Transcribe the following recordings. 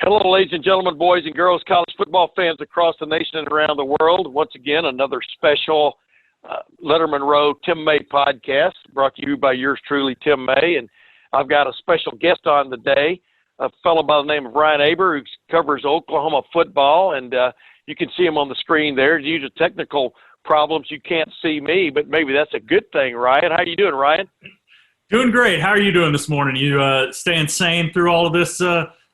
Hello, ladies and gentlemen, boys and girls, college football fans across the nation and around the world. Once again, another special Lettermen Row Tim May podcast brought to you by yours truly, Tim May. And I've got a special guest on today, a fellow by the name of Ryan Aber, who covers Oklahoma football. And you can see him on the screen there. Due to technical problems, you can't see me, but maybe that's a good thing, Ryan. How you doing, Ryan? Doing great. How are you doing this morning? You staying sane through all of this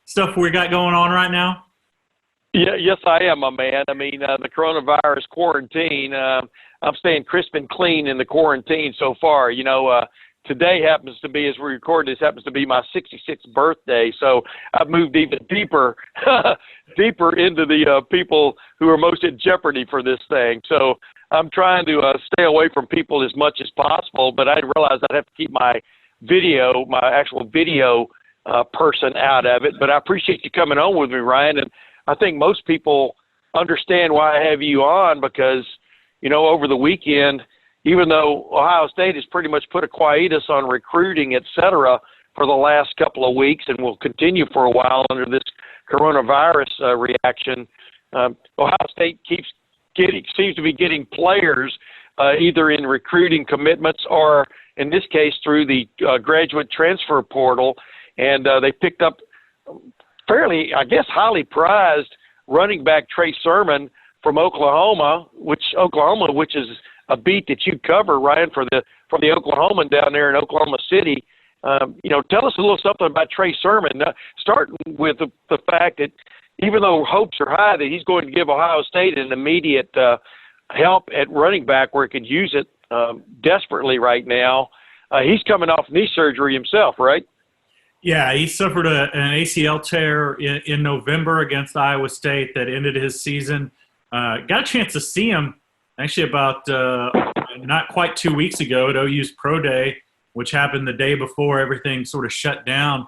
stuff we got going on right now? Yeah, yes, I am, my man. I mean, the coronavirus quarantine, I'm staying crisp and clean in the quarantine so far. You know, today happens to be, as we record this, happens to be my 66th birthday. So I've moved even deeper, deeper into the people who are most in jeopardy for this thing. So I'm trying to stay away from people as much as possible, but I realized I'd have to keep my actual video person out of it. But I appreciate you coming on with me, Ryan. And I think most people understand why I have you on because, you know, over the weekend, even though Ohio State has pretty much put a quietus on recruiting, et cetera, for the last couple of weeks and will continue for a while under this coronavirus reaction, Ohio State seems to be getting players either in recruiting commitments or, in this case, through the graduate transfer portal. And they picked up fairly, I guess, highly prized running back Trey Sermon from Oklahoma, which is a beat that you cover, Ryan, for the Oklahoman down there in Oklahoma City. You know, tell us a little something about Trey Sermon, starting with the fact that even though hopes are high that he's going to give Ohio State an immediate help at running back where he could use it desperately right now, he's coming off knee surgery himself, right? Yeah, he suffered an ACL tear in November against Iowa State that ended his season. Got a chance to see him actually about not quite 2 weeks ago at OU's Pro Day, which happened the day before everything sort of shut down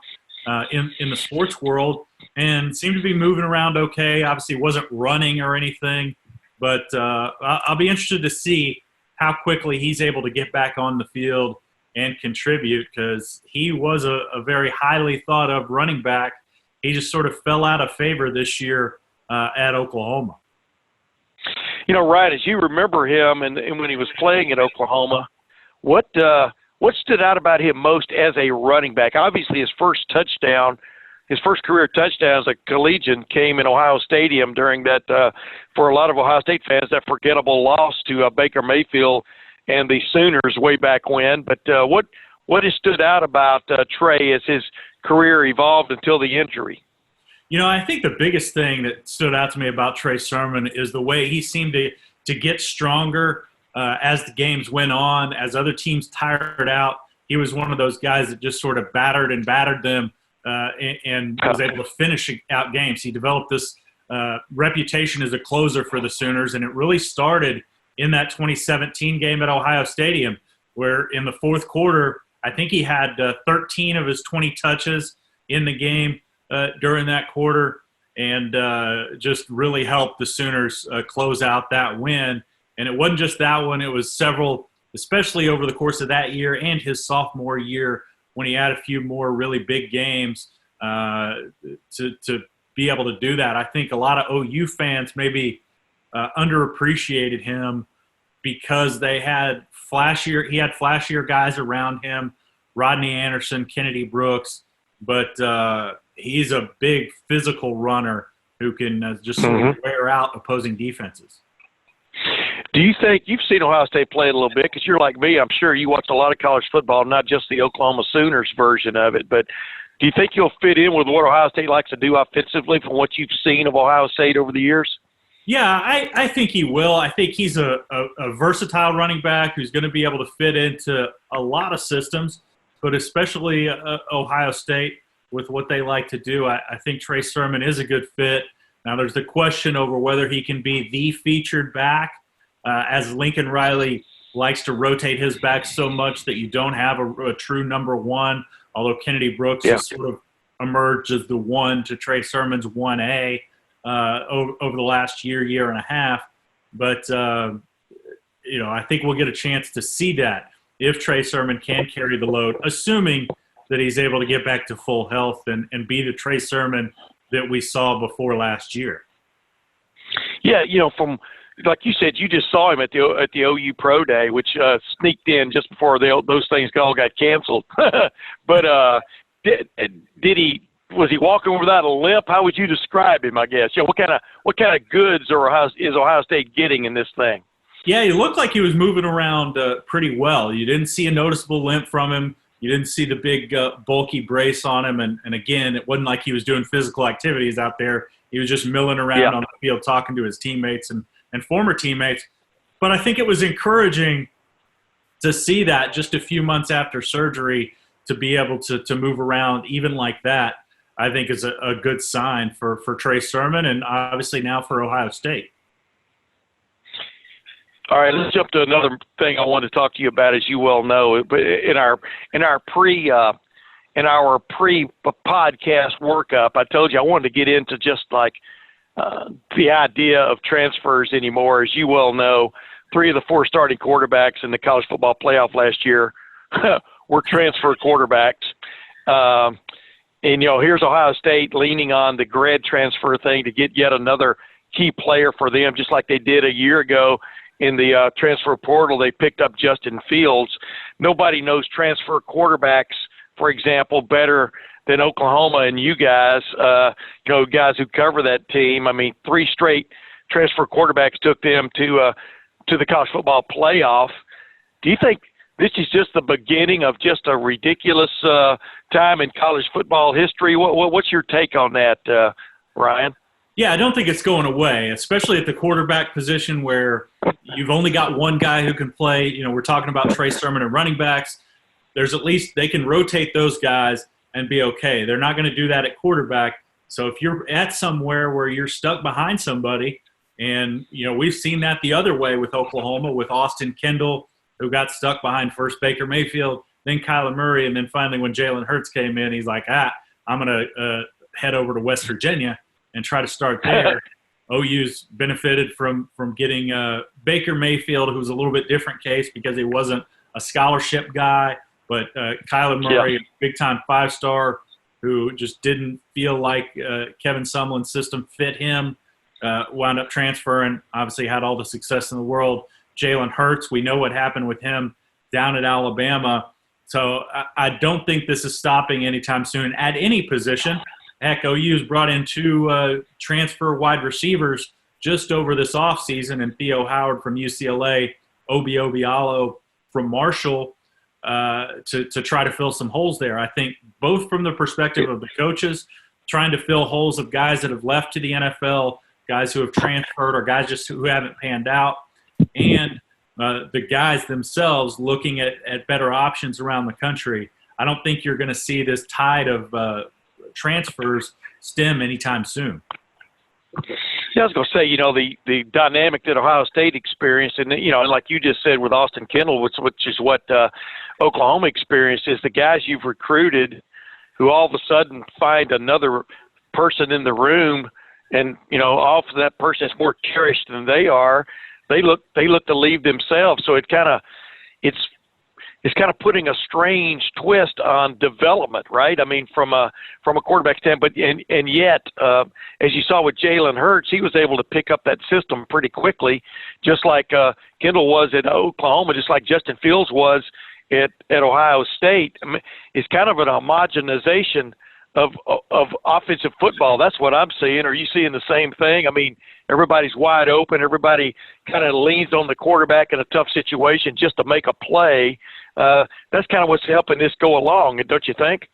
in the sports world, and seemed to be moving around okay. Obviously wasn't running or anything, but I'll be interested to see how quickly he's able to get back on the field and contribute, because he was a very highly thought of running back. He just sort of fell out of favor this year at Oklahoma. You know, Ryan, as you remember him and when he was playing at Oklahoma, what stood out about him most as a running back? Obviously, his first career touchdown as a collegian came in Ohio Stadium during that, for a lot of Ohio State fans, that forgettable loss to Baker Mayfield and the Sooners way back when. But what has stood out about Trey as his career evolved until the injury? You know, I think the biggest thing that stood out to me about Trey Sermon is the way he seemed to get stronger as the games went on, as other teams tired out. He was one of those guys that just sort of battered them and was able to finish out games. He developed this reputation as a closer for the Sooners, and it really started in that 2017 game at Ohio Stadium, where in the fourth quarter, I think he had 13 of his 20 touches in the game during that quarter, and just really helped the Sooners close out that win. And it wasn't just that one. It was several, especially over the course of that year and his sophomore year, when he had a few more really big games to be able to do that. I think a lot of OU fans maybe underappreciated him because he had flashier guys around him, Rodney Anderson, Kennedy Brooks, but he's a big physical runner who can just sort of wear out opposing defenses. Do you think you've seen Ohio State play a little bit? Because you're like me, I'm sure you watch a lot of college football, not just the Oklahoma Sooners version of it. But do you think you'll fit in with what Ohio State likes to do offensively from what you've seen of Ohio State over the years? Yeah, I think he will. I think he's a versatile running back who's going to be able to fit into a lot of systems, but especially Ohio State with what they like to do. I think Trey Sermon is a good fit. Now, there's the question over whether he can be the featured back, as Lincoln Riley likes to rotate his back so much that you don't have a true number one, although Kennedy Brooks has sort of emerged as the one to Trey Sermon's 1A. Over the last year and a half. But, you know, I think we'll get a chance to see that if Trey Sermon can carry the load, assuming that he's able to get back to full health and be the Trey Sermon that we saw before last year. Yeah, from like you said, you just saw him at the OU Pro Day, which sneaked in just before those things all got canceled. But did he? Was he walking without a limp? How would you describe him? I guess. What kind of goods is Ohio State getting in this thing? Yeah, he looked like he was moving around pretty well. You didn't see a noticeable limp from him. You didn't see the big bulky brace on him. And again, it wasn't like he was doing physical activities out there. He was just milling around on the field talking to his teammates and former teammates. But I think it was encouraging to see that just a few months after surgery to be able to move around even like that, I think is a good sign for Trey Sermon and obviously now for Ohio State. All right, let's jump to another thing I wanted to talk to you about. As you well know, but in our pre-podcast workup, I told you I wanted to get into just like the idea of transfers anymore. As you well know, 3 of the 4 starting quarterbacks in the college football playoff last year were transfer quarterbacks. And here's Ohio State leaning on the grad transfer thing to get yet another key player for them, just like they did a year ago. In the transfer portal, they picked up Justin Fields. Nobody knows transfer quarterbacks, for example, better than Oklahoma and you guys, guys who cover that team. I mean, 3 straight transfer quarterbacks took them to the college football playoff. Do you think this is just the beginning of just a ridiculous time in college football history? What's your take on that, Ryan? Yeah, I don't think it's going away, especially at the quarterback position where you've only got one guy who can play. We're talking about Trey Sermon and running backs. There's at least they can rotate those guys and be okay. They're not going to do that at quarterback. So if you're at somewhere where you're stuck behind somebody, and, we've seen that the other way with Oklahoma, with Austin Kendall, who got stuck behind first Baker Mayfield, then Kyler Murray, and then finally when Jalen Hurts came in, he's like, I'm going to head over to West Virginia and try to start there. OU's benefited from getting Baker Mayfield, who's a little bit different case because he wasn't a scholarship guy, but Kyler Murray, big-time 5-star, who just didn't feel like Kevin Sumlin's system fit him, wound up transferring, obviously had all the success in the world. Jalen Hurts, we know what happened with him down at Alabama. So I don't think this is stopping anytime soon at any position. Heck, OU's brought in 2 transfer wide receivers just over this offseason, and Theo Howard from UCLA, Obi Obialo from Marshall, to try to fill some holes there. I think both from the perspective of the coaches, trying to fill holes of guys that have left to the NFL, guys who have transferred, or guys just who haven't panned out, and the guys themselves looking at better options around the country. I don't think you're going to see this tide of transfers stem anytime soon. Yeah, I was going to say, the dynamic that Ohio State experienced, and like you just said with Austin Kendall, which is what Oklahoma experienced, is the guys you've recruited who all of a sudden find another person in the room, and often that person is more cherished than they are. They look to leave themselves, so it's kind of putting a strange twist on development, right? I mean, from a quarterback standpoint, and yet, as you saw with Jalen Hurts, he was able to pick up that system pretty quickly, just like Kendall was at Oklahoma, just like Justin Fields was at Ohio State. I mean, it's kind of an homogenization of offensive football. That's what I'm seeing. Are you seeing the same thing? I mean, everybody's wide open. Everybody kind of leans on the quarterback in a tough situation just to make a play. That's kind of what's helping this go along, don't you think?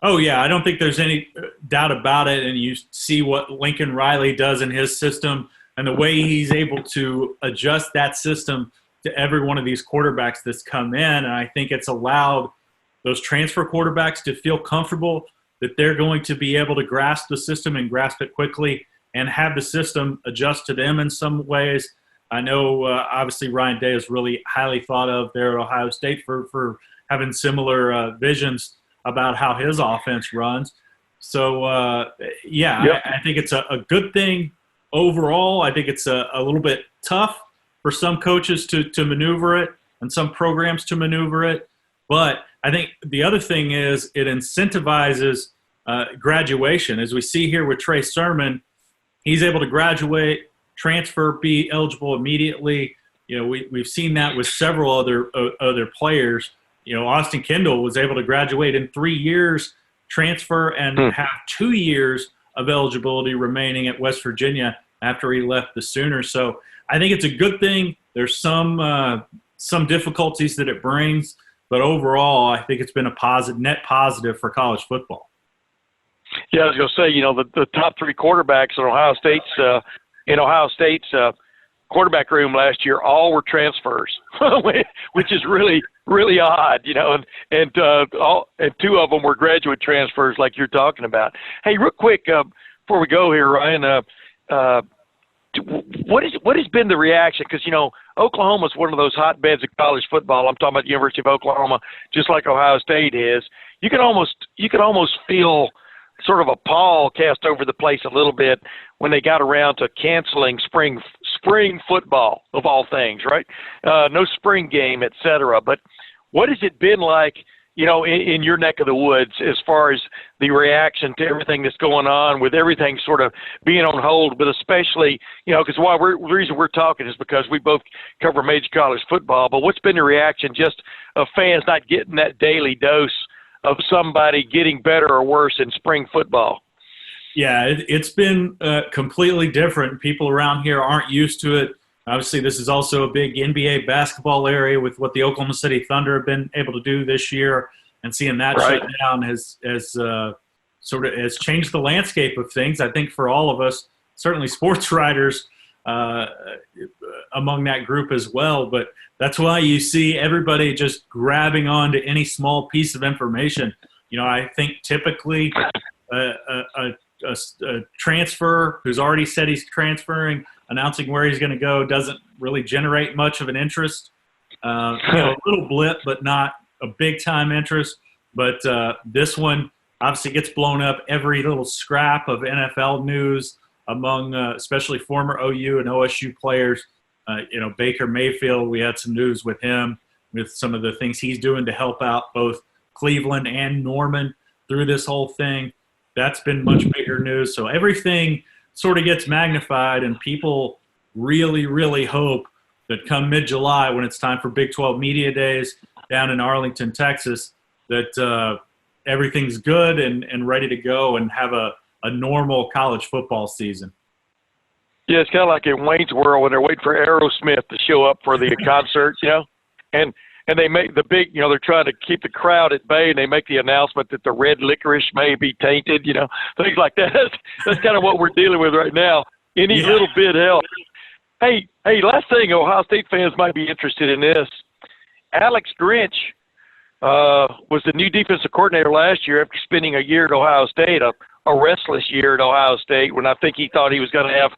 Oh, yeah. I don't think there's any doubt about it. And you see what Lincoln Riley does in his system and the way he's able to adjust that system to every one of these quarterbacks that's come in. And I think it's allowed those transfer quarterbacks to feel comfortable that they're going to be able to grasp the system and grasp it quickly and have the system adjust to them in some ways. I know, obviously, Ryan Day is really highly thought of there at Ohio State for having similar visions about how his offense runs. So, I think it's a good thing overall. I think it's a little bit tough for some coaches to maneuver it and some programs to maneuver it. But I think the other thing is it incentivizes graduation. As we see here with Trey Sermon, he's able to graduate, transfer, be eligible immediately. We've seen that with several other players. Austin Kendall was able to graduate in 3 years, transfer, and have 2 years of eligibility remaining at West Virginia after he left the Sooners. So I think it's a good thing. There's some difficulties that it brings, but overall, I think it's been a net positive for college football. Yeah, I was going to say, the top 3 quarterbacks in Ohio State's quarterback room last year all were transfers, which is really, really odd, and 2 of them were graduate transfers like you're talking about. Hey, real quick, before we go here, Ryan, what has been the reaction? Because, Oklahoma's one of those hotbeds of college football. I'm talking about the University of Oklahoma, just like Ohio State is. You can almost feel sort of a pall cast over the place a little bit when they got around to canceling spring football, of all things, right? No spring game, et cetera. But what has it been like, in your neck of the woods as far as the reaction to everything that's going on, with everything sort of being on hold, but especially, because the reason we're talking is because we both cover major college football, but what's been the reaction just of fans not getting that daily dose of somebody getting better or worse in spring football? Yeah, it's been completely different. People around here aren't used to it. Obviously, this is also a big NBA basketball area with what the Oklahoma City Thunder have been able to do this year, and seeing that shut down has changed the landscape of things, I think, for all of us, certainly sports writers among that group as well. But that's why you see everybody just grabbing onto any small piece of information. I think typically a transfer who's already said he's transferring, announcing where he's going to go, doesn't really generate much of an interest. A little blip, but not a big-time interest. But this one obviously gets blown up every little scrap of NFL news among especially former OU and OSU players. Baker Mayfield, we had some news with him, with some of the things he's doing to help out both Cleveland and Norman through this whole thing. That's been much bigger news. So everything sort of gets magnified, and people really, really hope that come mid-July, when it's time for Big 12 Media Days down in Arlington, Texas, that everything's good and ready to go and have a normal college football season. Yeah, it's kind of like in Wayne's World when they're waiting for Aerosmith to show up for the concert, and they make the big, they're trying to keep the crowd at bay, and they make the announcement that the red licorice may be tainted, things like that. That's kind of what we're dealing with right now. Any little bit helps. Hey, last thing, Ohio State fans might be interested in this. Alex Grinch was the new defensive coordinator last year after spending a year at Ohio State, a restless year at Ohio State, when I think he thought he was going to have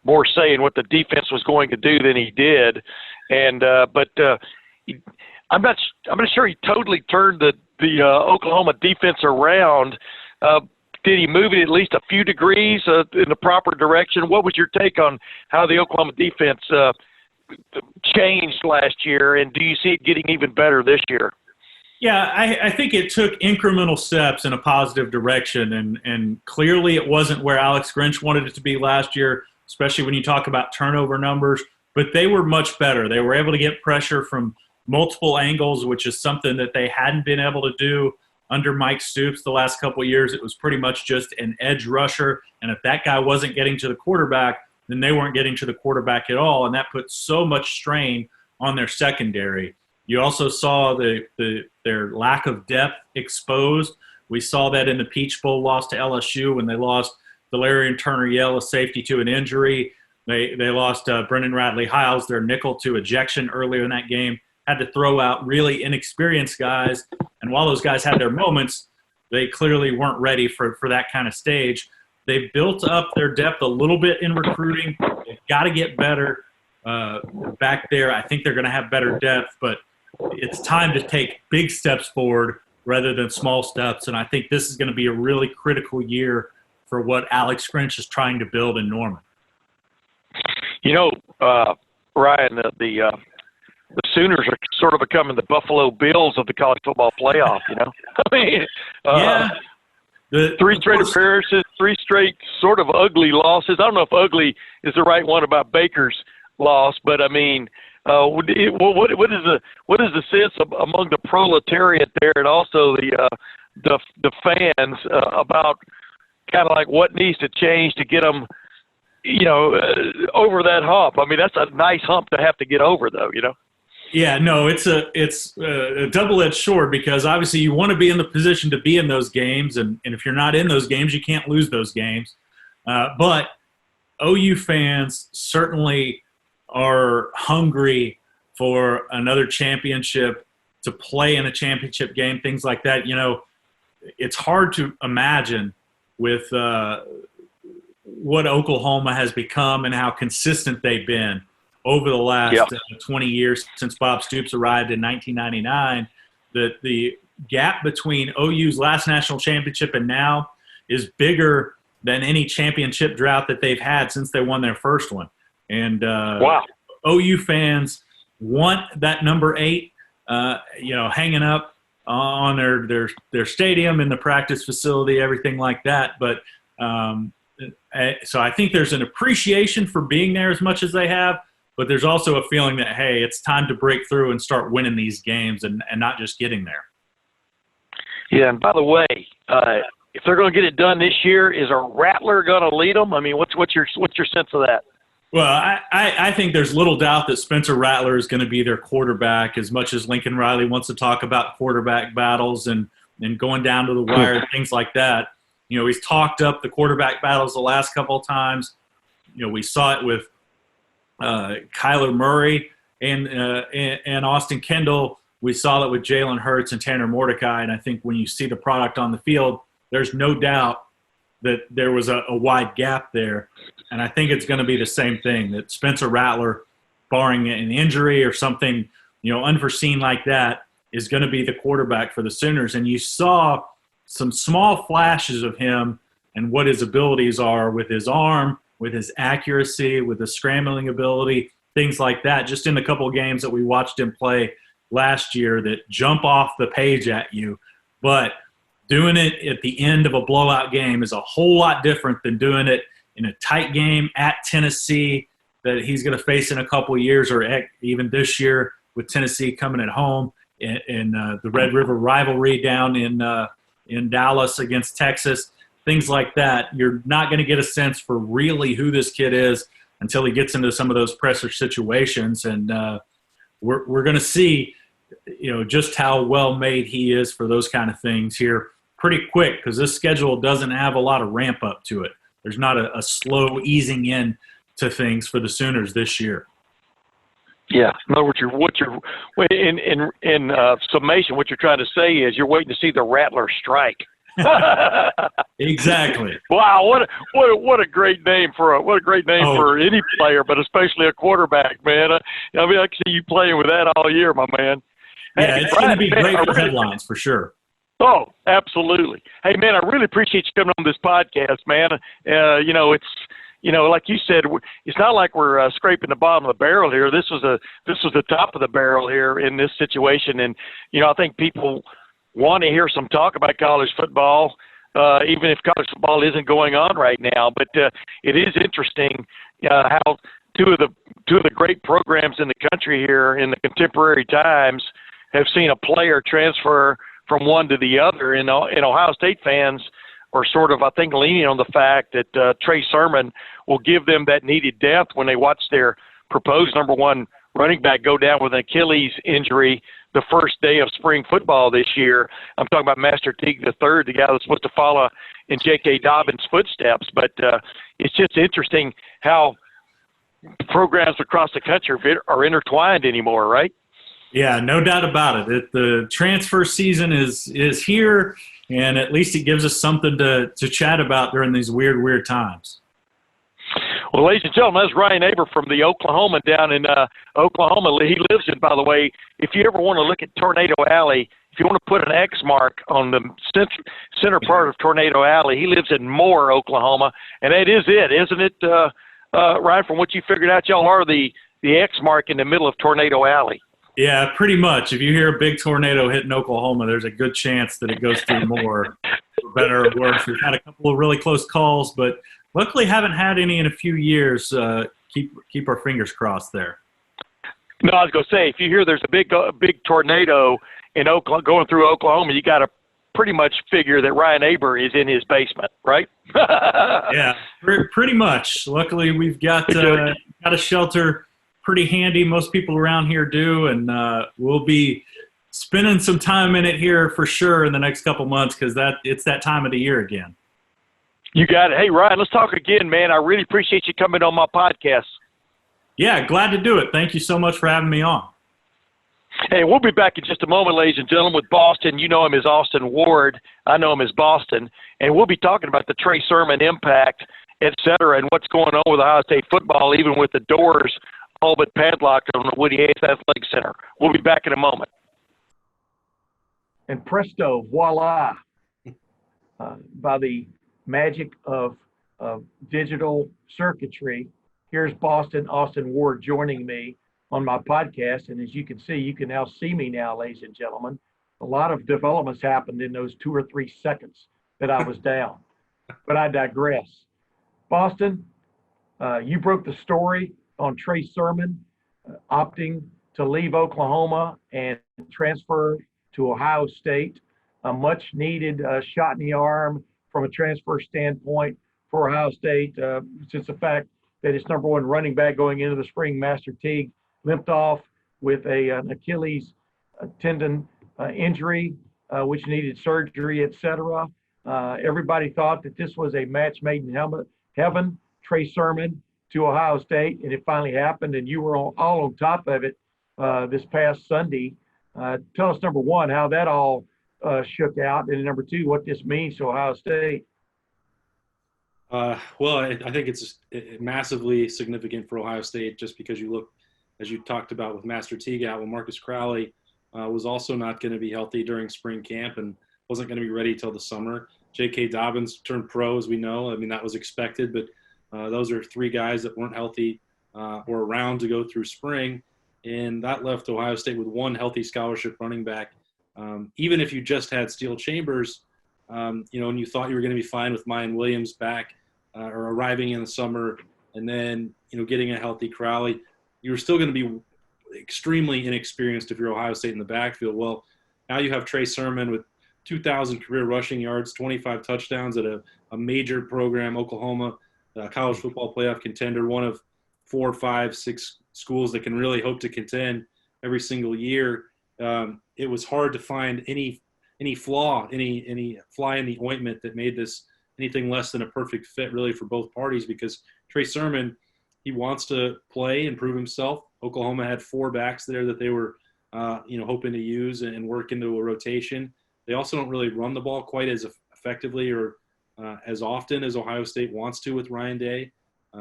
more say in what the defense was going to do than he did. And I'm not sure he totally turned the Oklahoma defense around. Did he move it at least a few degrees in the proper direction? What was your take on how the Oklahoma defense changed last year, and do you see it getting even better this year? Yeah, I think it took incremental steps in a positive direction, and clearly it wasn't where Alex Grinch wanted it to be last year, especially when you talk about turnover numbers, but they were much better. They were able to get pressure from multiple angles, which is something that they hadn't been able to do under Mike Stoops the last couple of years. It was pretty much just an edge rusher, and if that guy wasn't getting to the quarterback, then they weren't getting to the quarterback at all, and that put so much strain on their secondary. You also saw their lack of depth exposed. We saw that in the Peach Bowl loss to LSU when they lost Valerian Turner-Yell, a safety, to an injury. They lost Brendan Radley-Hiles, their nickel, to ejection earlier in that game. Had to throw out really inexperienced guys. And while those guys had their moments, they clearly weren't ready for that kind of stage. They've built up their depth a little bit in recruiting. They've got to get better back there. I think they're going to have better depth, but it's time to take big steps forward rather than small steps. And I think this is going to be a really critical year for what Alex Grinch is trying to build in Norman. Ryan, the Sooners are sort of becoming the Buffalo Bills of the college football playoff, I mean, yeah. Three straight appearances, three straight sort of ugly losses. I don't know if ugly is the right one about Baker's loss, but I mean, what is the sense among the proletariat there, and also the fans about kind of like what needs to change to get them, over that hump? I mean, that's a nice hump to have to get over, though. Yeah, no, it's a double-edged sword, because obviously you want to be in the position to be in those games, and if you're not in those games, you can't lose those games. But OU fans certainly are hungry for another championship, to play in a championship game, things like that. It's hard to imagine with what Oklahoma has become and how consistent they've been over the last 20 years since Bob Stoops arrived in 1999, that the gap between OU's last national championship and now is bigger than any championship drought that they've had since they won their first one. And OU fans want that number 8, hanging up on their stadium, in the practice facility, everything like that. But so I think there's an appreciation for being there as much as they have, but there's also a feeling that, hey, it's time to break through and start winning these games and not just getting there. Yeah, and by the way, if they're going to get it done this year, is a Rattler going to lead them? I mean, what's your sense of that? Well, I think there's little doubt that Spencer Rattler is going to be their quarterback, as much as Lincoln Riley wants to talk about quarterback battles and going down to the wire, things like that. He's talked up the quarterback battles the last couple of times. We saw it with Kyler Murray and Austin Kendall. We saw it with Jalen Hurts and Tanner Mordecai. And I think when you see the product on the field, there's no doubt that there was a wide gap there. And I think it's going to be the same thing, that Spencer Rattler, barring an injury or something, unforeseen like that, is going to be the quarterback for the Sooners. And you saw some small flashes of him and what his abilities are with his arm, with his accuracy, with his scrambling ability, things like that, just in the couple of games that we watched him play last year, that jump off the page at you. But doing it at the end of a blowout game is a whole lot different than doing it in a tight game at Tennessee that he's going to face in a couple of years, or even this year with Tennessee coming at home in the Red River rivalry down in Dallas against Texas, things like that. You're not going to get a sense for really who this kid is until he gets into some of those pressure situations. And we're going to see, just how well made he is for those kind of things here pretty quick, because this schedule doesn't have a lot of ramp up to it. There's not a slow easing in to things for the Sooners this year. Yeah. In other words, in summation, what you're trying to say is you're waiting to see the Rattler strike. Exactly. Wow, what a great name for any player, but especially a quarterback, man. I mean, I can see you playing with that all year, my man. Yeah, it's going to be great for headlines for sure. Oh, absolutely. Hey, man, I really appreciate you coming on this podcast, man. It's like you said, it's not like we're scraping the bottom of the barrel here. This was the top of the barrel here in this situation, and I think people want to hear some talk about college football, even if college football isn't going on right now. But it is interesting how two of the great programs in the country here in the contemporary times have seen a player transfer from one to the other. And Ohio State fans are sort of, I think, leaning on the fact that Trey Sermon will give them that needed depth when they watch their proposed number one running back go down with an Achilles injury the first day of spring football this year. I'm talking about Master Teague III, the guy that's supposed to follow in J.K. Dobbins' footsteps. But it's just interesting how programs across the country are intertwined anymore, right? Yeah, no doubt about it. The transfer season is here, and at least it gives us something to chat about during these weird times. Well, ladies and gentlemen, that's Ryan Aber from the Oklahoma down in Oklahoma. He lives in, by the way, if you ever want to look at Tornado Alley, if you want to put an X mark on the center part of Tornado Alley, he lives in Moore, Oklahoma, and that is it, isn't it, Ryan, from what you figured out? Y'all are the X mark in the middle of Tornado Alley. Yeah, pretty much. If you hear a big tornado hitting Oklahoma, there's a good chance that it goes through Moore for better or worse. We've had a couple of really close calls, but luckily haven't had any in a few years. Keep our fingers crossed there. No, I was going to say, if you hear there's a big tornado in Oklahoma, going through Oklahoma, you got to pretty much figure that Ryan Aber is in his basement, right? Yeah, pretty much. Luckily, we've got a shelter pretty handy. Most people around here do, and we'll be spending some time in it here for sure in the next couple months because it's that time of the year again. You got it. Hey, Ryan, let's talk again, man. I really appreciate you coming on my podcast. Yeah, glad to do it. Thank you so much for having me on. Hey, we'll be back in just a moment, ladies and gentlemen, with Boston. You know him as Austin Ward. I know him as Boston. And we'll be talking about the Trey Sermon impact, et cetera, and what's going on with Ohio State football, even with the doors all but padlocked on the Woody Hayes Athletic Center. We'll be back in a moment. And presto, voila, by the magic of digital circuitry, here's Austin Ward joining me on my podcast. And as you can see, you can now see me now, ladies and gentlemen. A lot of developments happened in those 2 or 3 seconds that I was down, but I digress. Boston, you broke the story on Trey Sermon opting to leave Oklahoma and transfer to Ohio State, a much needed shot in the arm from a transfer standpoint for Ohio State, since the fact that its number 1 running back going into the spring, Master Teague, limped off with an Achilles tendon injury, which needed surgery, et cetera. Everybody thought that this was a match made in heaven, Trey Sermon to Ohio State, and it finally happened, and you were all on top of it this past Sunday. Tell us, number 1, how that all shook out, and number 2, what this means to Ohio State. Well, I think it's massively significant for Ohio State just because you look, as you talked about with Master Teague out, when Marcus Crowley was also not going to be healthy during spring camp and wasn't going to be ready till the summer. J.K. Dobbins turned pro, as we know. I mean, that was expected, but those are 3 guys that weren't healthy or around to go through spring, and that left Ohio State with 1 healthy scholarship running back. Even if you just had Steel Chambers, and you thought you were going to be fine with Mayan Williams back or arriving in the summer, and then getting a healthy Crowley, you were still going to be extremely inexperienced if you're Ohio State in the backfield. Well, now you have Trey Sermon with 2,000 career rushing yards, 25 touchdowns at a major program, Oklahoma, college football playoff contender, one of 4, 5, 6 schools that can really hope to contend every single year. It was hard to find any flaw, any fly in the ointment that made this anything less than a perfect fit really for both parties, because Trey Sermon, he wants to play and prove himself. Oklahoma had 4 backs there that they were hoping to use and work into a rotation. They also don't really run the ball quite as effectively or as often as Ohio State wants to with Ryan Day.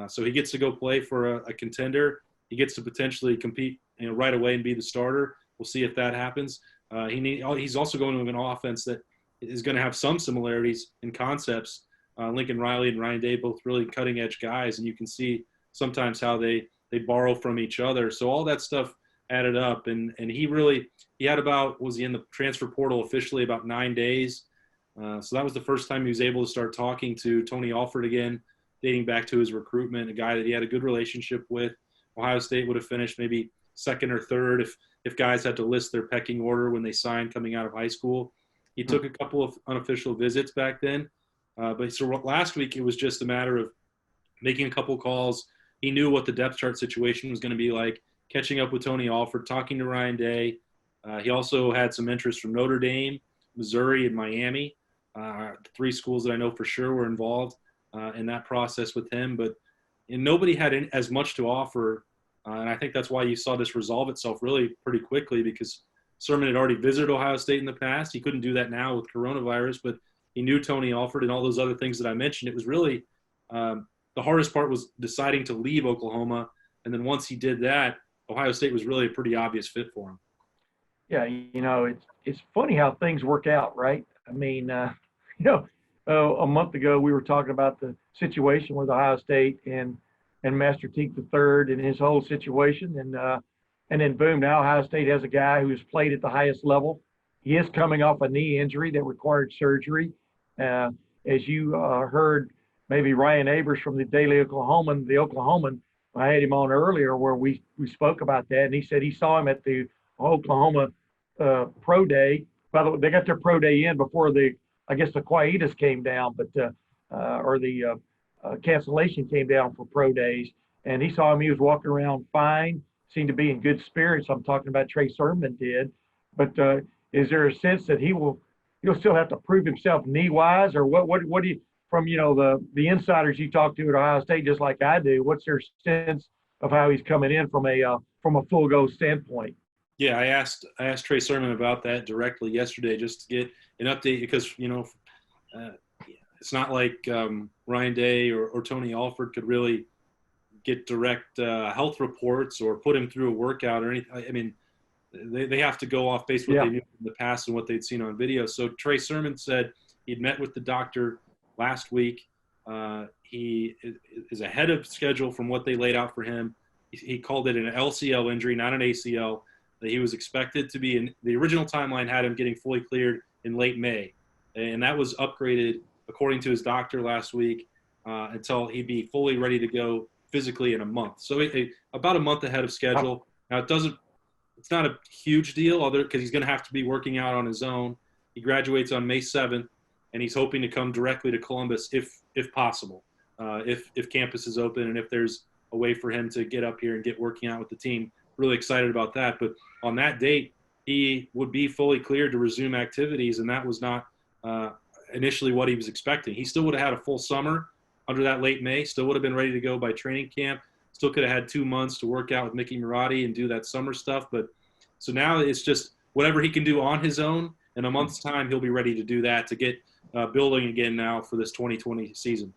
So he gets to go play for a contender. He gets to potentially compete right away and be the starter. We'll see if that happens. He's also going to an offense that is going to have some similarities in concepts. Lincoln Riley and Ryan Day, both really cutting-edge guys, and you can see sometimes how they borrow from each other. So all that stuff added up, and he had about, was he in the transfer portal officially about 9 days? So that was the first time he was able to start talking to Tony Alford again, dating back to his recruitment, a guy that he had a good relationship with. Ohio State would have finished maybe 2nd or 3rd if guys had to list their pecking order when they signed coming out of high school. He took a couple of unofficial visits back then. But so last week it was just a matter of making a couple calls. He knew what the depth chart situation was going to be like, catching up with Tony Alford, talking to Ryan Day. He also had some interest from Notre Dame, Missouri, and Miami. 3 schools that I know for sure were involved in that process with him. But nobody had as much to offer, and I think that's why you saw this resolve itself really pretty quickly, because Sermon had already visited Ohio State in the past. He couldn't do that now with coronavirus, but he knew Tony Alford and all those other things that I mentioned. It was really the hardest part was deciding to leave Oklahoma, and then once he did that, Ohio State was really a pretty obvious fit for him. Yeah, it's funny how things work out, right? I mean, a month ago we were talking about the situation with Ohio State and Master Teague III and his whole situation, and then boom, now Ohio State has a guy who has played at the highest level. He is coming off a knee injury that required surgery. As you heard, maybe Ryan Abers from the Daily Oklahoman, the Oklahoman, I had him on earlier where we spoke about that, and he said he saw him at the Oklahoma pro day. By the way, they got their pro day in before I guess the quietus came down, but or the cancellation came down for pro days. And he saw him. He was walking around fine, seemed to be in good spirits. I'm talking about Trey Sermon did. But is there a sense that he'll still have to prove himself knee wise, or what do you, from the insiders you talk to at Ohio State, just like I do, what's their sense of how he's coming in from a full go standpoint? Yeah, I asked Trey Sermon about that directly yesterday just to get an update because it's not like Ryan Day or Tony Alford could really get direct health reports or put him through a workout or anything. I mean, they have to go off based what they knew in the past and what they'd seen on video. So Trey Sermon said he'd met with the doctor last week. He is ahead of schedule from what they laid out for him. He called it an LCL injury, not an ACL. That he was expected to be in the original timeline had him getting fully cleared in late May, and that was upgraded according to his doctor last week until he'd be fully ready to go physically in a month. So about a month ahead of schedule. Now it's not a huge deal because he's going to have to be working out on his own. He graduates on May 7th, and he's hoping to come directly to Columbus if possible, if campus is open and if there's a way for him to get up here and get working out with the team. Really excited about that. But on that date, he would be fully cleared to resume activities, and that was not initially what he was expecting. He still would have had a full summer under that late May, still would have been ready to go by training camp, still could have had 2 months to work out with Mickey Marotti and do that summer stuff. But so now it's just whatever he can do on his own. In a month's time, he'll be ready to do that to get building again now for this 2020 season.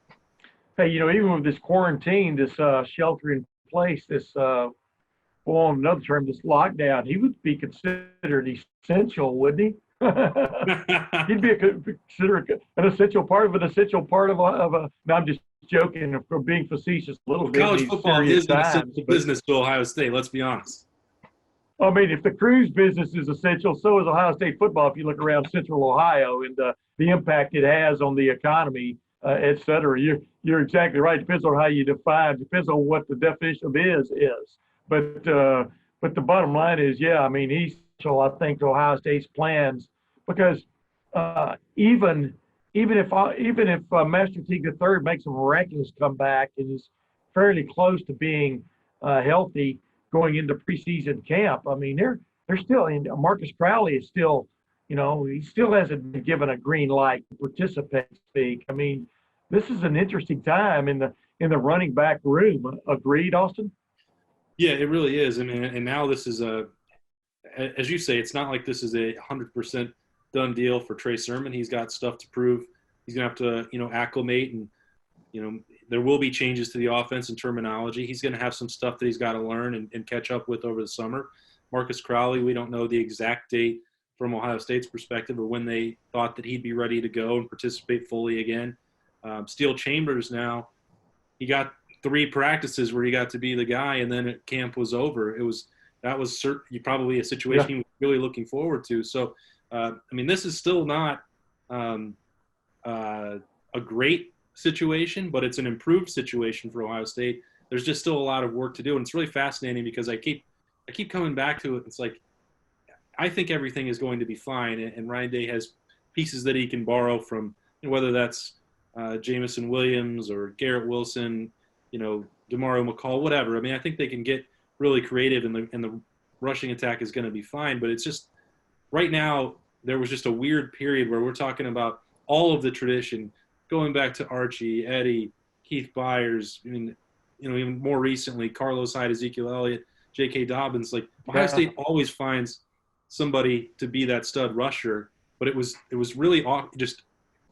Hey, even with this quarantine, this shelter in place, this on another term, this lockdown, he would be considered essential, wouldn't he? He'd be considered an essential part of a. No, I'm just joking. For being facetious a little bit. College football is an essential business to Ohio State. Let's be honest. I mean, if the cruise business is essential, so is Ohio State football. If you look around Central Ohio and the impact it has on the economy, et cetera, you're exactly right. Depends on how you define. Depends on what the definition of is. But the bottom line is, yeah, I mean, he's essential, I think, to Ohio State's plans because even if Master Teague III makes a miraculous comeback and is fairly close to being healthy going into preseason camp, I mean, they're still in. Marcus Crowley is still, he still hasn't been given a green light to participate. Speak. I mean, this is an interesting time in the running back room. Agreed, Austin? Yeah, it really is. I mean, and now this is as you say, it's not like this is a 100% done deal for Trey Sermon. He's got stuff to prove. He's going to have to, acclimate and, there will be changes to the offense and terminology. He's going to have some stuff that he's got to learn and catch up with over the summer. Marcus Crowley, we don't know the exact date from Ohio State's perspective or when they thought that he'd be ready to go and participate fully again. Steele Chambers now, he got 3 practices where he got to be the guy, and then camp was over. That was probably a situation he was really looking forward to. So, I mean, this is still not a great situation, but it's an improved situation for Ohio State. There's just still a lot of work to do, and it's really fascinating because I keep coming back to it. It's like I think everything is going to be fine, and Ryan Day has pieces that he can borrow from, whether that's Jamison Williams or Garrett Wilson, DeMario McCall, whatever. I mean, I think they can get really creative, and the rushing attack is going to be fine. But it's just right now there was just a weird period where we're talking about all of the tradition going back to Archie, Eddie, Keith Byers. I mean, even more recently, Carlos Hyde, Ezekiel Elliott, J.K. Dobbins. Like Ohio State always finds somebody to be that stud rusher, but it was really just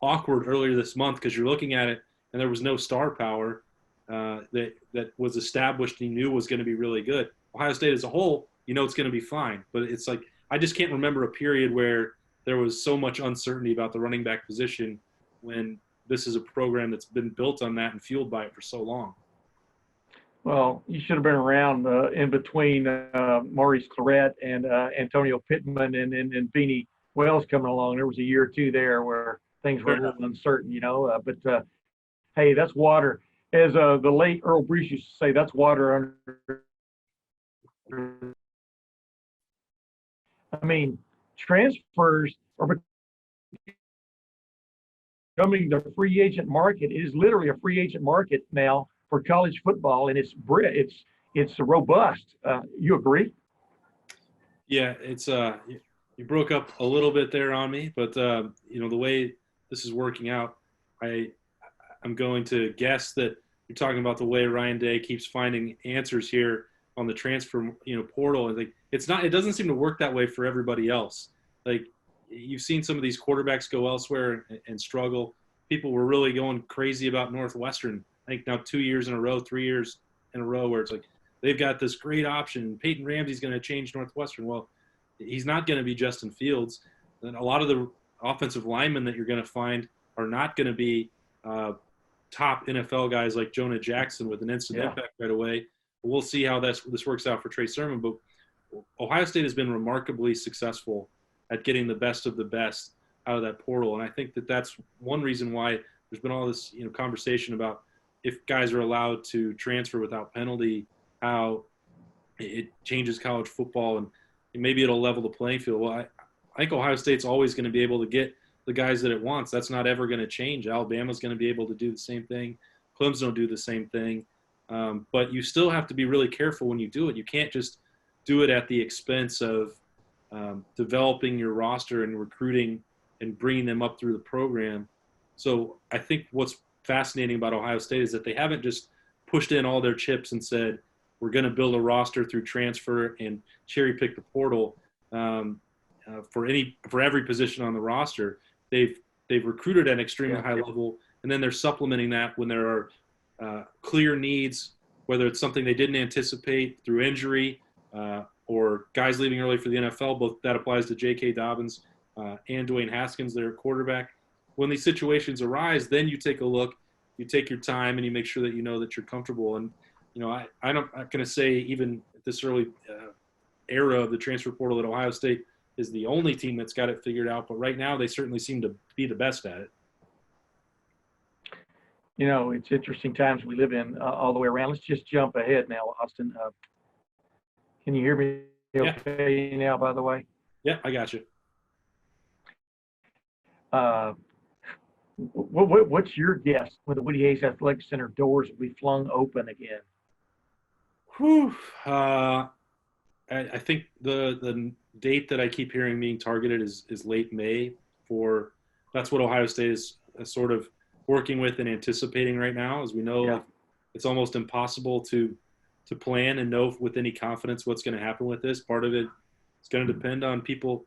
awkward earlier this month because you're looking at it and there was no star power that was established and you knew was going to be really good. Ohio State as a whole, it's going to be fine. But it's like I just can't remember a period where there was so much uncertainty about the running back position when this is a program that's been built on that and fueled by it for so long. Well, you should have been around in between Maurice Clarett and Antonio Pittman and Beanie Wells coming along. There was a year or two there where things were a little uncertain, but hey, that's water. As the late Earl Brees used to say, that's water under. I mean, transfers are becoming the free agent market. It is literally a free agent market now for college football, and it's robust. You agree? Yeah, it's you broke up a little bit there on me, but the way this is working out, I'm going to guess that you're talking about the way Ryan Day keeps finding answers here on the transfer portal, and it doesn't seem to work that way for everybody else. Like, you've seen some of these quarterbacks go elsewhere and struggle. People were really going crazy about Northwestern. I think now 2 years in a row, 3 years in a row, where it's like they've got this great option. Peyton Ramsey's going to change Northwestern. Well, he's not going to be Justin Fields. And a lot of the offensive linemen that you're going to find are not going to be top NFL guys like Jonah Jackson with an instant impact right away. But we'll see how this works out for Trey Sermon. But Ohio State has been remarkably successful at getting the best of the best out of that portal. And I think that that's one reason why there's been all this conversation about if guys are allowed to transfer without penalty, how it changes college football, and maybe it'll level the playing field. Well, I think Ohio State's always going to be able to get the guys that it wants. That's not ever going to change. Alabama's going to be able to do the same thing. Clemson will do the same thing. But you still have to be really careful when you do it. You can't just do it at the expense of developing your roster and recruiting and bringing them up through the program. So I think what's fascinating about Ohio State is that they haven't just pushed in all their chips and said, we're going to build a roster through transfer and cherry pick the portal for every position on the roster. They've recruited at an extremely high level, and then they're supplementing that when there are clear needs, whether it's something they didn't anticipate through injury or guys leaving early for the NFL. Both that applies to J.K. Dobbins and Dwayne Haskins, their quarterback. When these situations arise, then you take a look, you take your time, and you make sure that you know that you're comfortable. And I'm not going to say even at this early era of the transfer portal that Ohio State is the only team that's got it figured out, but right now they certainly seem to be the best at it. It's interesting times we live in all the way around. Let's just jump ahead now, Austin. Can you hear me okay now, by the way? Yeah, I got you. What's your guess when the Woody Hayes Athletic Center doors will be flung open again? Whew. I think the date that I keep hearing being targeted is late May. That's what Ohio State is sort of working with and anticipating right now. As we know, it's almost impossible to plan and know with any confidence what's going to happen with this. Part of it is going to depend on people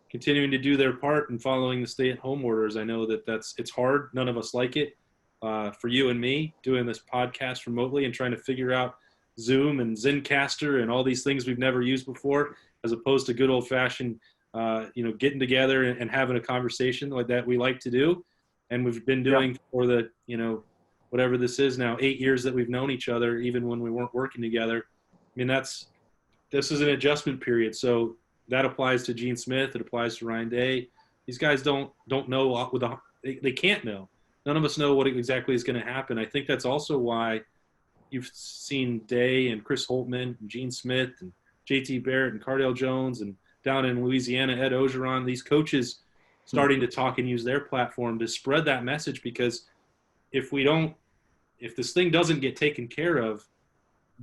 continuing to do their part and following the stay-at-home orders. I know that it's hard. None of us like it. For you and me, doing this podcast remotely and trying to figure out Zoom and Zencaster and all these things we've never used before, as opposed to good old-fashioned, getting together and having a conversation like that we like to do, and we've been doing for the whatever this is now, 8 years that we've known each other, even when we weren't working together. I mean, this is an adjustment period, so that applies to Gene Smith. It applies to Ryan Day. These guys don't know they can't know. None of us know what exactly is going to happen. I think that's also why you've seen Day and Chris Holtman and Gene Smith and JT Barrett and Cardale Jones and down in Louisiana, Ed Ogeron, these coaches starting to talk and use their platform to spread that message, because if this thing doesn't get taken care of,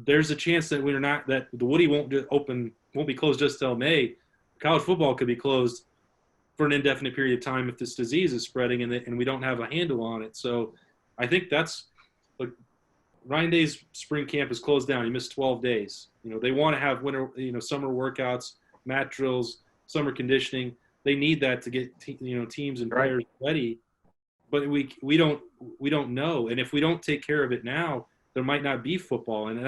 there's a chance that that the Woody won't be closed just till May. College football could be closed for an indefinite period of time if this disease is spreading and we don't have a handle on it. So I think that's Ryan Day's spring camp is closed down. He missed 12 days. They want to have winter, summer workouts, mat drills, summer conditioning. They need that to get teams and players ready. But we don't know. And if we don't take care of it now, there might not be football. And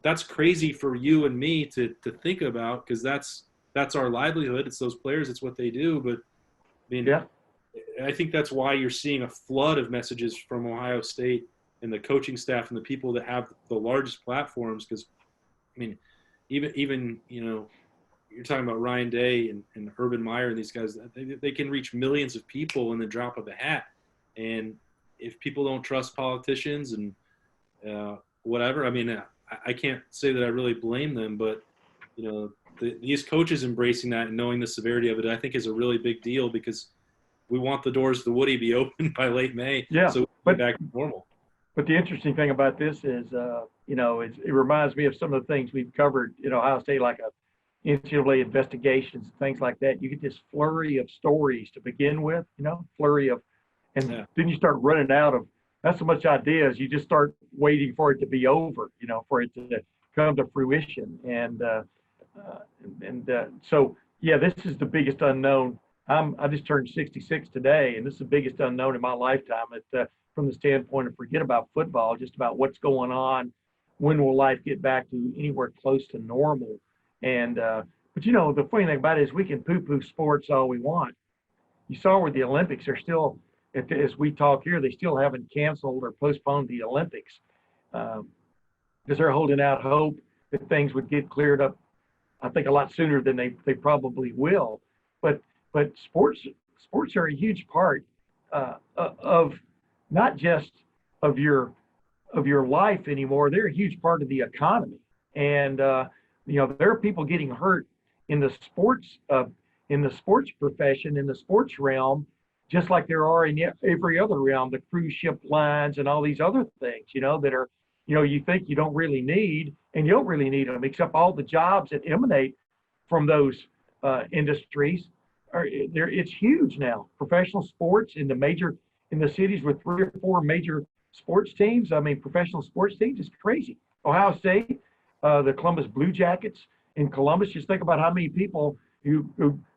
that's crazy for you and me to think about, because that's our livelihood. It's those players. It's what they do. But I think that's why you're seeing a flood of messages from Ohio State and the coaching staff and the people that have the largest platforms. Because even you're talking about Ryan Day and Urban Meyer and these guys. They can reach millions of people in the drop of a hat. And if people don't trust politicians and whatever, I mean, I can't say that I really blame them, but these coaches embracing that and knowing the severity of it, I think is a really big deal, because we want the doors to Woody be open by late May. Yeah, so we'll be back to normal. But the interesting thing about this is, it reminds me of some of the things we've covered in Ohio State, like NCAA investigations, things like that. You get this flurry of stories to begin with, and then you start running out of not so much ideas. You just start waiting for it to be over, for it to come to fruition. So this is the biggest unknown. I just turned 66 today, and this is the biggest unknown in my lifetime. From the standpoint of forget about football, just about what's going on, when will life get back to anywhere close to normal? And but the funny thing about it is we can poo-poo sports all we want. You saw where the Olympics are still, as we talk here, they still haven't canceled or postponed the Olympics because they're holding out hope that things would get cleared up, I think, a lot sooner than they probably will. But sports are a huge part of not just of your life anymore. They're a huge part of the economy. And there are people getting hurt in the sports profession, in the sports realm, just like there are in every other realm, the cruise ship lines and all these other things, that are, you think you don't really need, and you don't really need them, except all the jobs that emanate from those industries. It's huge now. Professional sports in the cities with 3 or 4 major sports teams. I mean, professional sports teams is crazy. Ohio State, the Columbus Blue Jackets in Columbus. Just think about how many people who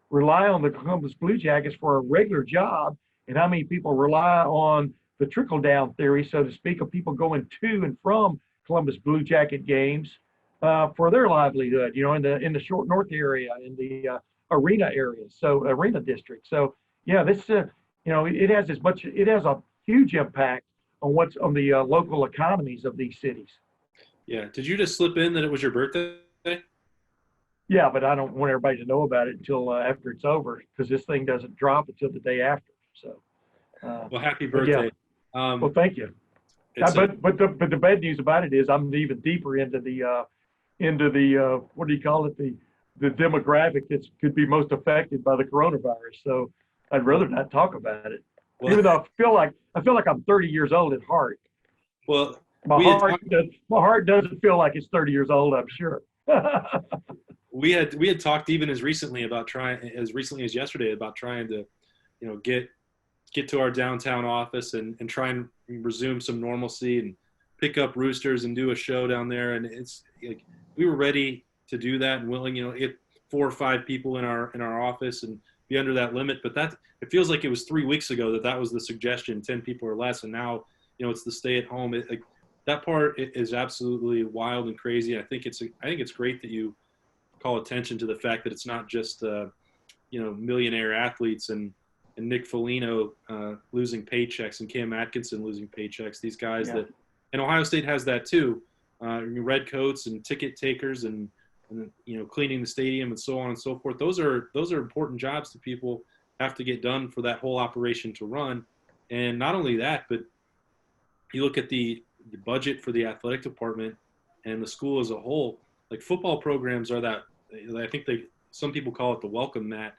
rely on the Columbus Blue Jackets for a regular job, and how many people rely on the trickle-down theory, so to speak, of people going to and from Columbus Blue Jacket games for their livelihood. In the Short North area, in the arena areas, so arena district. So this it has a huge impact on what's on the local economies of these cities. Yeah. Did you just slip in that it was your birthday? Yeah, but I don't want everybody to know about it until after it's over, because this thing doesn't drop until the day after. So. Well, happy birthday. Well, thank you. But the bad news about it is I'm even deeper into the what do you call it, the demographic that could be most affected by the coronavirus. So I'd rather not talk about it. Well, even though I feel like I'm 30 years old at heart. Well, my heart doesn't feel like it's 30 years old, I'm sure. we had talked even as recently as yesterday about trying to, get to our downtown office and try and resume some normalcy and pick up Roosters and do a show down there. And it's like we were ready to do that and willing, get 4 or 5 people in our office and be under that limit. But it feels like it was 3 weeks ago that was the suggestion, 10 people or less, and now it's the stay at home. That part is absolutely wild and crazy. I think it's great that you call attention to the fact that it's not just millionaire athletes and Nick Foligno losing paychecks and Cam Atkinson losing paychecks. These guys and Ohio State has that too. Red coats and ticket takers and cleaning the stadium and so on and so forth. Those are important jobs that people have to get done for that whole operation to run. And not only that, but you look at the budget for the athletic department and the school as a whole. Like football programs are that. I think some people call it the welcome mat.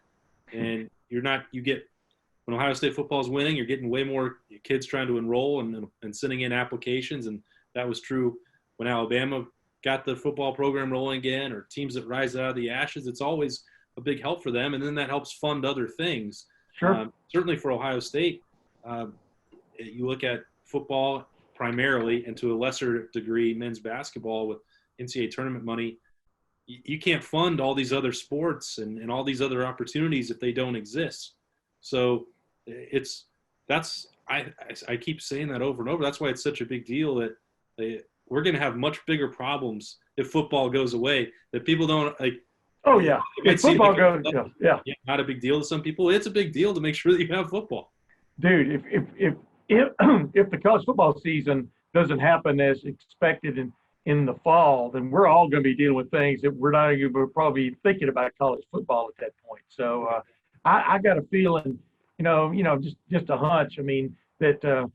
And when Ohio State football is winning, you're getting way more kids trying to enroll and sending in applications. And that was true when Alabama got the football program rolling again, or teams that rise out of the ashes. It's always a big help for them. And then that helps fund other things. Sure. Certainly for Ohio State, you look at football primarily, and to a lesser degree, men's basketball with NCAA tournament money. You can't fund all these other sports and all these other opportunities if they don't exist. So I keep saying that over and over. That's why it's such a big deal that we're going to have much bigger problems if football goes away, that people don't like. Oh yeah. If football goes, yeah. Not a big deal to some people. It's a big deal to make sure that you have football. Dude, if the college football season doesn't happen as expected in the fall, then we're all going to be dealing with things that we're not even probably thinking about college football at that point. So I got a feeling, just a hunch. I mean, that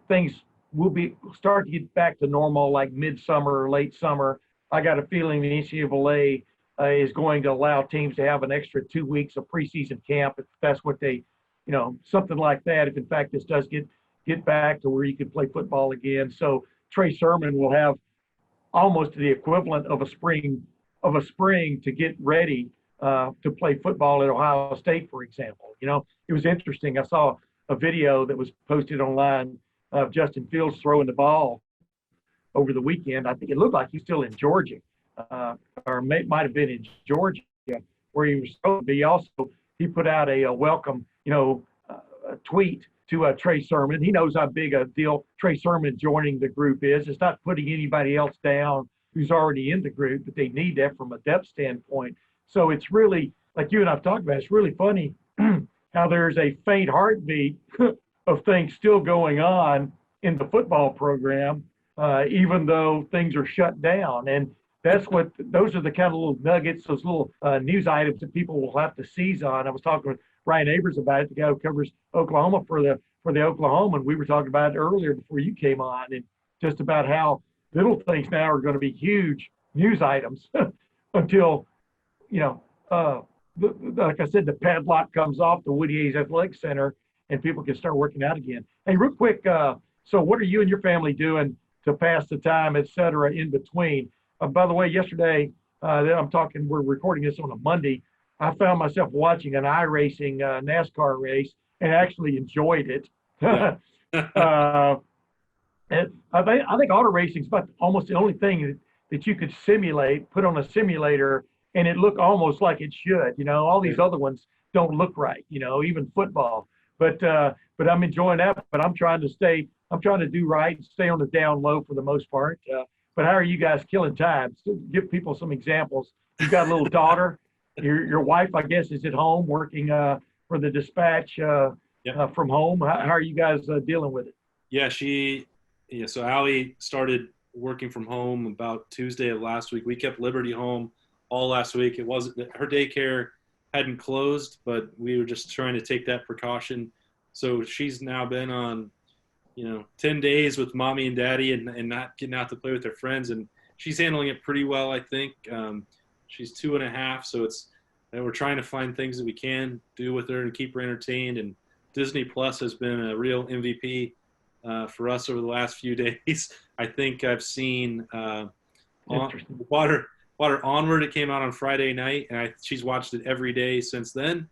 things will start to get back to normal, like midsummer or late summer. I got a feeling the NCAA is going to allow teams to have an extra 2 weeks of preseason camp if that's what they, something like that. If in fact this does get back to where you can play football again, so Trey Sermon will have almost the equivalent of a spring to get ready to play football at Ohio State, for example. It was interesting. I saw a video that was posted online of Justin Fields throwing the ball over the weekend. I think it looked like he's still in Georgia, or might have been in Georgia where he was supposed to be. Also, he put out a welcome, a tweet to Trey Sermon. He knows how big a deal Trey Sermon joining the group is. It's not putting anybody else down who's already in the group, but they need that from a depth standpoint. So it's really, like you and I've talked about, it's really funny how there's a faint heartbeat of things still going on in the football program, even though things are shut down. And those are the kind of little nuggets, those little news items that people will have to seize on. I was talking with Ryan Abers about it, the guy who covers Oklahoma for the Oklahoma, and we were talking about it earlier before you came on, and just about how little things now are going to be huge news items until, like I said, the padlock comes off the Woody Hayes Athletic Center and people can start working out again. Hey, real quick, so what are you and your family doing to pass the time, et cetera, in between? By the way, yesterday, we're recording this on a Monday. I found myself watching an iRacing NASCAR race and actually enjoyed it. Yeah. And I think auto racing is about almost the only thing that you could put on a simulator, and it look almost like it should. All these other ones don't look right. Even football. But I'm enjoying that. But I'm trying to do right, stay on the down low for the most part. But how are you guys killing time? So give people some examples. You've got a little daughter. Your wife, I guess, is at home working for the Dispatch from home. How are you guys dealing with it? Yeah, so Allie started working from home about Tuesday of last week. We kept Liberty home all last week. It wasn't her daycare hadn't closed, but we were just trying to take that precaution. So she's now been on 10 days with mommy and daddy and not getting out to play with her friends, and she's handling it pretty well, I think. She's 2.5, so we're trying to find things that we can do with her and keep her entertained. And Disney Plus has been a real MVP for us over the last few days. I think I've seen Water Onward. It came out on Friday night, and she's watched it every day since then.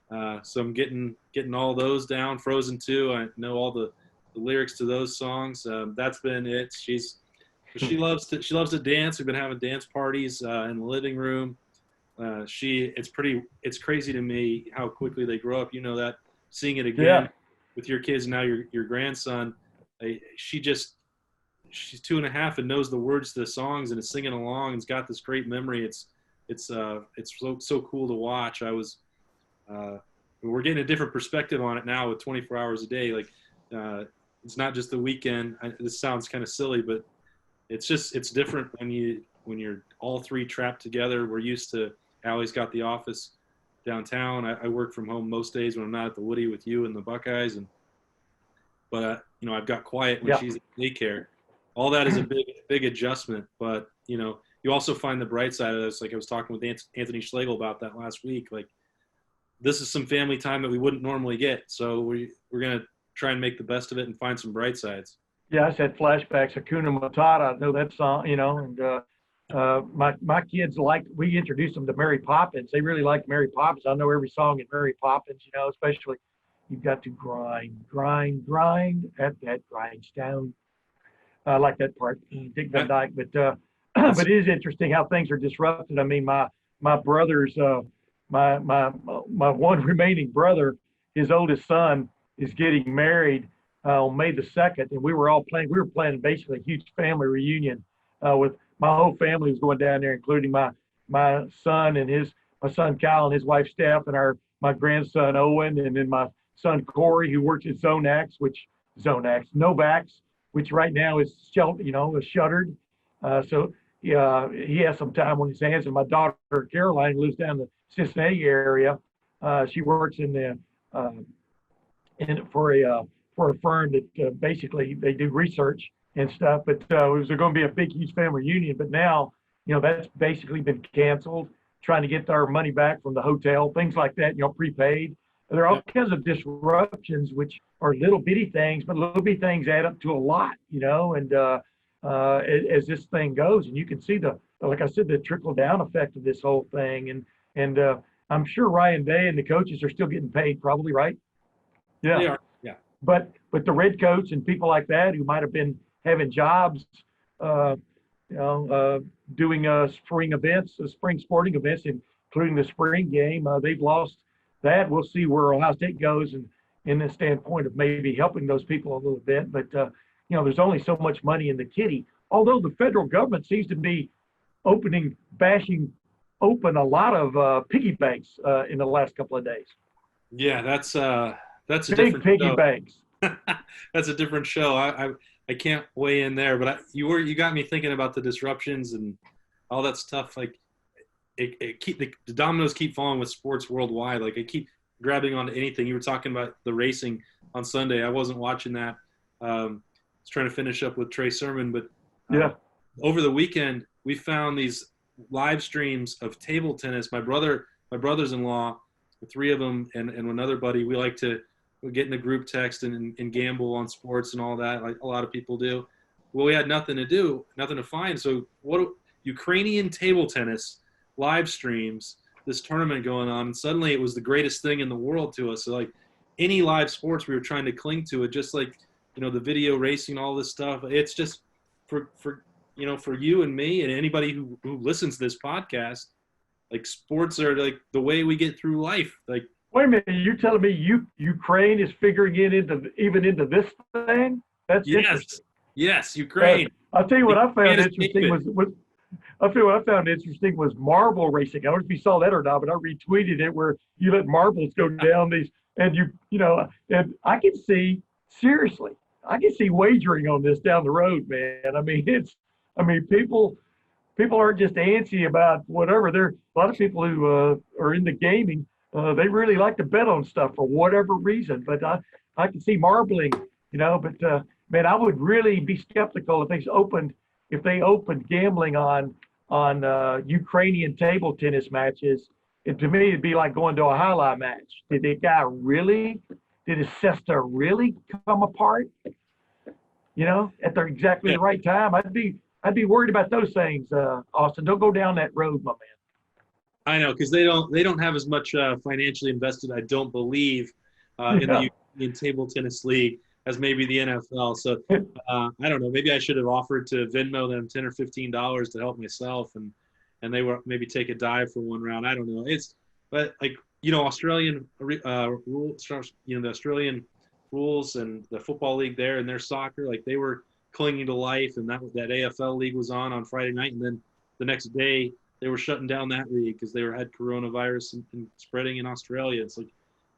So I'm getting all those down. Frozen 2, I know all the lyrics to those songs. That's been it. She loves to dance. We've been having dance parties in the living room. It's crazy to me how quickly they grow up. That seeing it again with your kids now, your grandson. She's 2.5 and knows the words to the songs and is singing along and's got this great memory. It's so cool to watch. We're getting a different perspective on it now with 24 hours a day. Like it's not just the weekend. This sounds kind of silly, but it's different when you're all three trapped together. We're used to Allie's got the office downtown. I work from home most days when I'm not at the Woody with you and the Buckeyes, but I've got quiet when she's at daycare. All that is a big adjustment, but you also find the bright side of this. Like I was talking with Anthony Schlegel about that last week. Like this is some family time that we wouldn't normally get, so we're gonna try and make the best of it and find some bright sides. Yeah, I said flashbacks. Hakuna Matata. I know that song, and my kids we introduced them to Mary Poppins. They really like Mary Poppins. I know every song in Mary Poppins, especially you've got to grind at that grindstone. I like that part, Dick Van Dyke. But it is interesting how things are disrupted. I mean, my brother's, my one remaining brother, his oldest son is getting married on May the 2nd, and we were planning basically a huge family reunion with my whole family was going down there, including my son and my son Kyle and his wife Steph, and my grandson Owen, and then my son Corey, who works at Novaks, which right now is shuttered, So he has some time on his hands. And my daughter Caroline, who lives down in the Cincinnati area, she works in the for a firm that basically they do research and stuff. But it was going to be a big, huge family reunion. But now, that's basically been canceled. Trying to get our money back from the hotel, things like that. Prepaid. There are all kinds of disruptions, which are little bitty things, but little bitty things add up to a lot. And as this thing goes, and you can see like I said, the trickle down effect of this whole thing. And I'm sure Ryan Day and the coaches are still getting paid, probably, right? Yeah. They are. Yeah. But the red coats and people like that who might have been having jobs, doing spring sporting events, including the spring game, they've lost that. We'll see where Ohio State goes, and in the standpoint of maybe helping those people a little bit. But there's only so much money in the kitty. Although the federal government seems to be bashing open a lot of piggy banks in the last couple of days. Yeah, that's a big different piggy show. banks. That's a different show. I can't weigh in there, but you got me thinking about the disruptions and all that stuff. Like the dominoes keep falling with sports worldwide. Like I keep grabbing onto anything. You were talking about the racing on Sunday. I wasn't watching that. I was trying to finish up with Trey Sermon, but over the weekend we found these live streams of table tennis. My brothers-in-law, the three of them, and another buddy. We like to get in a group text and gamble on sports and all that, like a lot of people do. Well, we had nothing to find. So Ukrainian table tennis live streams this tournament going on, and suddenly it was the greatest thing in the world to us. So like any live sports we were trying to cling to it, just like the video racing, all this stuff. It's just for you and me and anybody who listens to this podcast, like sports are like the way we get through life. Like, wait a minute, you're telling me Ukraine is figuring it into this thing? That's interesting. Yes, Ukraine. I'll tell you what I found interesting was marble racing. I don't know if you saw that or not, but I retweeted it where you let marbles go down these, and and I can see wagering on this down the road, man. I mean, people aren't just antsy about whatever. There are a lot of people who are into gaming. They really like to bet on stuff for whatever reason. But I can see marbling, But man, I would really be skeptical if they opened gambling on Ukrainian table tennis matches. And to me, it'd be like going to a highlight match. Did his cesta really come apart? At exactly the right time. I'd be worried about those things, Austin. Don't go down that road, my man. I know, because they don't have as much financially invested, I don't believe, in the European Table Tennis League as maybe the NFL. So I don't know. Maybe I should have offered to Venmo them $10 or $15 to help myself, and they were maybe take a dive for one round. I don't know. But like Australian rules, the Australian rules and the football league there and their soccer, like they were clinging to life, and that AFL league was on Friday night, and then the next day they were shutting down that league because they had coronavirus and spreading in Australia. It's like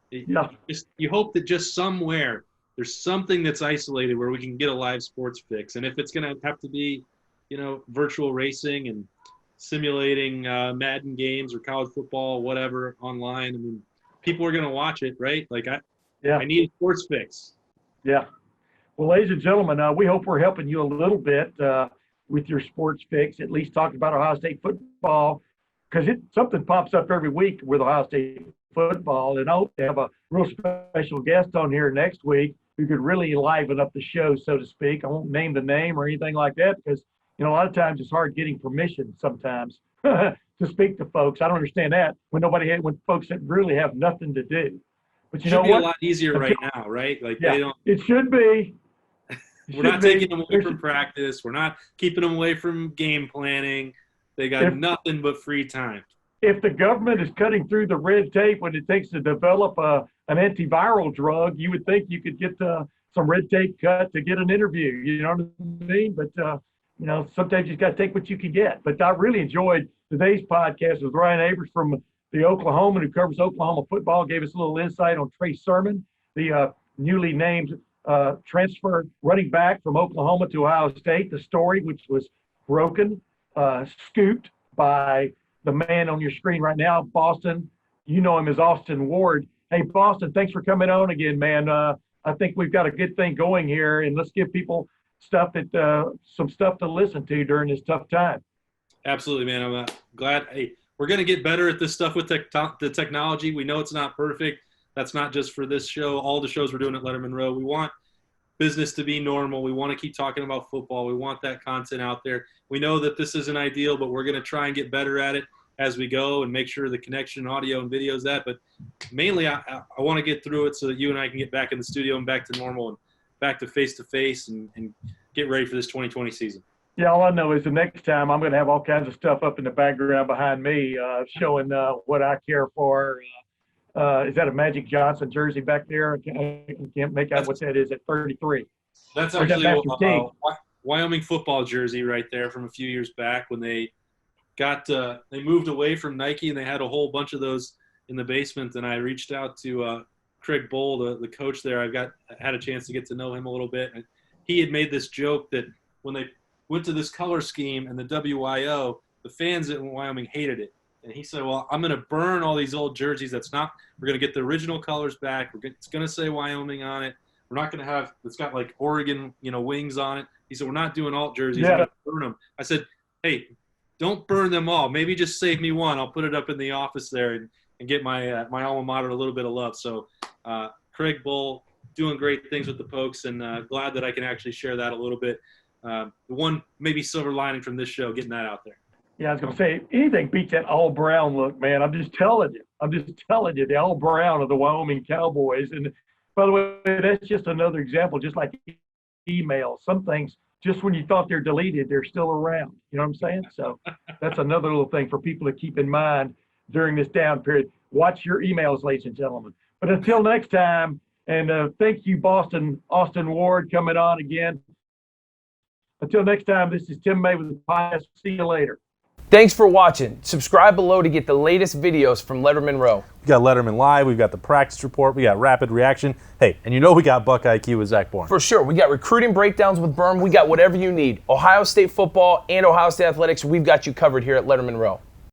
you hope that just somewhere there's something that's isolated where we can get a live sports fix. And if it's going to have to be, virtual racing and simulating Madden games or college football, whatever, online, I mean, people are going to watch it, right? Like I need a sports fix. Yeah. Well, ladies and gentlemen, we hope we're helping you a little bit with your sports fix, at least talking about Ohio State football, because something pops up every week with Ohio State football. And I hope to have a real special guest on here next week who could really liven up the show, so to speak. I won't name the name or anything like that because, a lot of times it's hard getting permission sometimes to speak to folks. I don't understand that when folks that really have nothing to do. But you know what? It should be a lot easier right now, right? Like it should be. We're not taking them away from practice. We're not keeping them away from game planning. They got nothing but free time. If the government is cutting through the red tape when it takes to develop an antiviral drug, you would think you could get some red tape cut to get an interview. You know what I mean? But, sometimes you just got to take what you can get. But I really enjoyed today's podcast with Ryan Avers from the Oklahoman, who covers Oklahoma football, gave us a little insight on Trey Sermon, the newly named transfer running back from Oklahoma to Ohio State, the story, which was broken, scooped by the man on your screen right now, Boston. You know him as Austin Ward. Hey, Boston, thanks for coming on again, man. I think we've got a good thing going here, and let's give people some stuff to listen to during this tough time. Absolutely, man. I'm glad. Hey, we're going to get better at this stuff with the technology. We know it's not perfect. That's not just for this show. All the shows we're doing at Lettermen Row. We want business to be normal. We want to keep talking about football. We want that content out there. We know that this isn't ideal, but we're going to try and get better at it as we go and make sure the connection, audio, and video is that. But mainly, I want to get through it so that you and I can get back in the studio and back to normal and back to face-to-face and get ready for this 2020 season. Yeah, all I know is the next time I'm going to have all kinds of stuff up in the background behind me showing what I care for. Is that a Magic Johnson jersey back there? I can't make out what that is at 33. That's actually a Wyoming football jersey right there from a few years back when they moved away from Nike and they had a whole bunch of those in the basement. And I reached out to Craig Bohl, the coach there. I had a chance to get to know him a little bit. And he had made this joke that when they went to this color scheme and the WYO, the fans in Wyoming hated it. And he said, well, I'm going to burn all these old jerseys. We're going to get the original colors back. It's going to say Wyoming on it. We're not going to have, it's got like Oregon, wings on it. He said, we're not doing alt jerseys. Yeah. I'm going to burn them. I said, hey, don't burn them all. Maybe just save me one. I'll put it up in the office there and get my alma mater a little bit of love. So Craig Bohl doing great things with the Pokes, and glad that I can actually share that a little bit. The one maybe silver lining from this show, getting that out there. Yeah, I was going to say, anything beats that all brown look, man. I'm just telling you, the all brown of the Wyoming Cowboys. And by the way, that's just another example, just like email. Some things, just when you thought they're deleted, they're still around. You know what I'm saying? So that's another little thing for people to keep in mind during this down period. Watch your emails, ladies and gentlemen. But until next time, and thank you, Austin Ward, coming on again. Until next time, this is Tim May with the podcast. See you later. Thanks for watching. Subscribe below to get the latest videos from Lettermen Row. We got Letterman Live, we've got the practice report, we got rapid reaction. Hey, and we got Buckeye IQ with Zach Bourne. For sure. We got recruiting breakdowns with Berm. We got whatever you need. Ohio State football and Ohio State athletics, we've got you covered here at Lettermen Row.